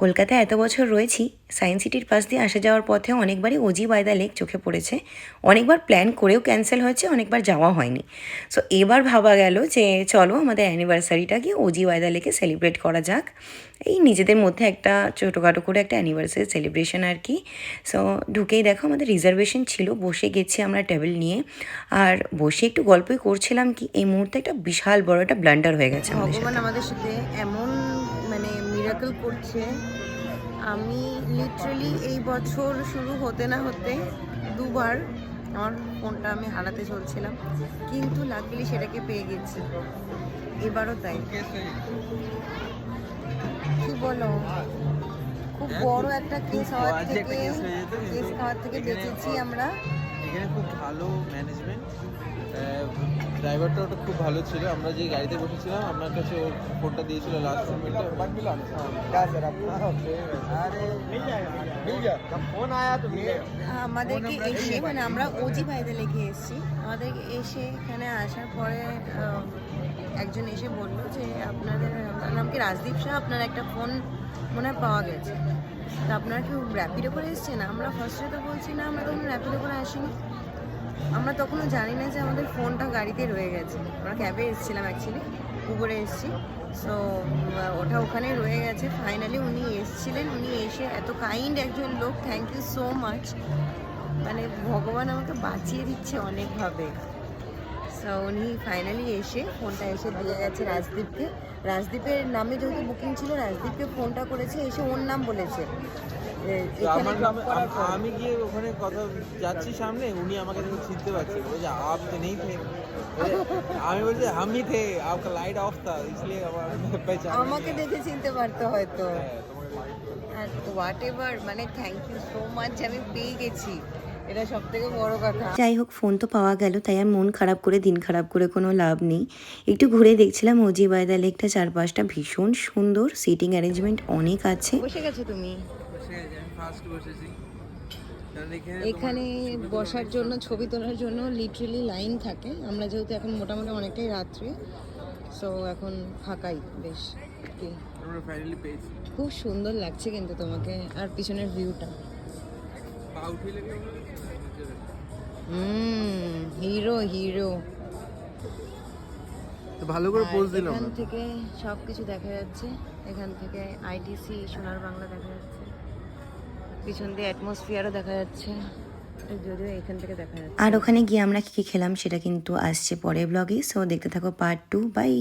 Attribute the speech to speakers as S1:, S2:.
S1: কলকাতায় এত বছর রয়েছি, সায়েন্স সিটির পাশ দিয়ে আসা যাওয়ার পথে অনেকবারই অজি বাই দ্য লেক চোখে পড়েছে। অনেকবার প্ল্যান করেও ক্যান্সেল হয়েছে, অনেকবার যাওয়া হয়নি। সো এবার ভাবা গেল যে চলো আমাদের অ্যানিভার্সারিটাকে অজি বাই দ্য লেকে সেলিব্রেট করা যাক। এই নিজেদের মধ্যে একটা ছোটোখাটো করে একটা অ্যানিভার্সারি সেলিব্রেশন আর কি। সো ঢুকেই দেখো আমাদের রিজার্ভেশন ছিল, বসে গেছি আমরা টেবিল নিয়ে। আর বসে একটু গল্পই করছিলাম কি এই মুহূর্তে একটা বিশাল বড় একটা ব্লান্ডার হয়ে গেছে
S2: ভগবান আমাদের সাথে এমন মিরাকল করছে। আমি লিটারালি এই বছর শুরু হতে না হতে দুবার আমার ফোনটা আমি হারাতে চলছিলাম, কিন্তু লাকিলি সেটাকে পেয়ে গেছি। এবারও তাই। কি বলো, খুব বড় একটা কেস হওয়ার থেকে বেঁচেছি আমরা।
S3: এখানে খুব ভালো ম্যানেজমেন্ট, ড্রাইভারটা ওটা খুব ভালো ছিল। আমরা যে গাড়িতে বসেছিলাম আমার কাছে ওর ফোনটা দিয়েছিল লাস্ট মোমেন্টে।
S2: আমাদেরকে এসে আমরা অজি ভাইদা লেগে এসেছি। আমাদেরকে এসে এখানে আসার পরে একজন এসে বলল যে আপনাদের নাম কি রাজদীপ শাহ, আপনার একটা ফোন মনে হয় পাওয়া গেছে, তো আপনারা কি র্যাপিডো করে এসেছেন? আমরা ফার্স্টে তো বলছি না, আমরা তখন র্যাপিডো করে আসিনি। আমরা তখনও জানি না যে আমাদের ফোনটা গাড়িতে রয়ে গেছে। আমরা ক্যাবে এসেছিলাম, অ্যাকচুয়ালি উবরে এসেছি। সো ওটা ওখানে রয়ে গেছে। ফাইনালি উনি এসেছিলেন, উনি এসে এত কাইন্ড একজন লোক, থ্যাংক ইউ সো মাচ। ভগবান আমাকে বাঁচিয়ে দিচ্ছে অনেকভাবে। সো উনি ফাইনালি এসে ফোনটা এসে দিয়ে গেছে রাজদীপকে। রাজদীপের নামে যেহেতু বুকিং ছিল, রাজদীপকে ফোনটা করেছে, এসে ওর নাম বলেছে।
S3: আমার নামে আমি গিয়ে ওখানে কথা যাচ্ছি সামনে, উনি আমাকে দেখে চিনতে পারছে, বলছে আপ তো নেই থে। আমি বলছি আমি থে, आपका লাইট অফ था इसलिए
S2: আমাকে দেখে চিনতে পারতো হয়তো। আর whatever, thank you so much, আমি পেয়ে গেছি, এটা সব থেকে বড় কথা।
S1: যাই হোক, ফোন তো পাওয়া গেল, তাই আর মন খারাপ করে দিন খারাপ করে কোনো লাভ নেই। একটু ঘুরে দেখছিলাম অজি বাই দ্য লেকটা, চারপাশটা ভীষণ সুন্দর, সিটিং অ্যারেঞ্জমেন্ট অনেক আছে।
S2: বসে গেছো তুমি?
S3: ফার্স্ট বসেছি।
S2: এখানে বসার জন্য, ছবি তোলার জন্য লিটারালি লাইন থাকে। আমরা যেহেতু এখন মোটামুটি অনেকটাই রাত্রি, সো এখন ফাঁকাই বেশ।
S3: আমরা ফাইনালি পেয়েছি।
S2: খুব সুন্দর লাগছে কিন্তু তোমাকে, আর পিছনের ভিউটা। Hero hero.
S3: তো ভালো করে পোজ দিলাম।
S2: এখান থেকে সবকিছু দেখা যাচ্ছে। এখান থেকে আইটিসি সোনার বাংলা দেখা যাচ্ছে, পিছন দিয়ে অ্যাটমসফিয়ারও দেখা যাচ্ছে, যদিও এখান থেকে দেখা যাচ্ছে।
S1: আর ওখানে গিয়ে আমরা কী কী খেলাম সেটা কিন্তু আসছে পরের ব্লগে, সো দেখতে থাকো পার্ট 2। বাই।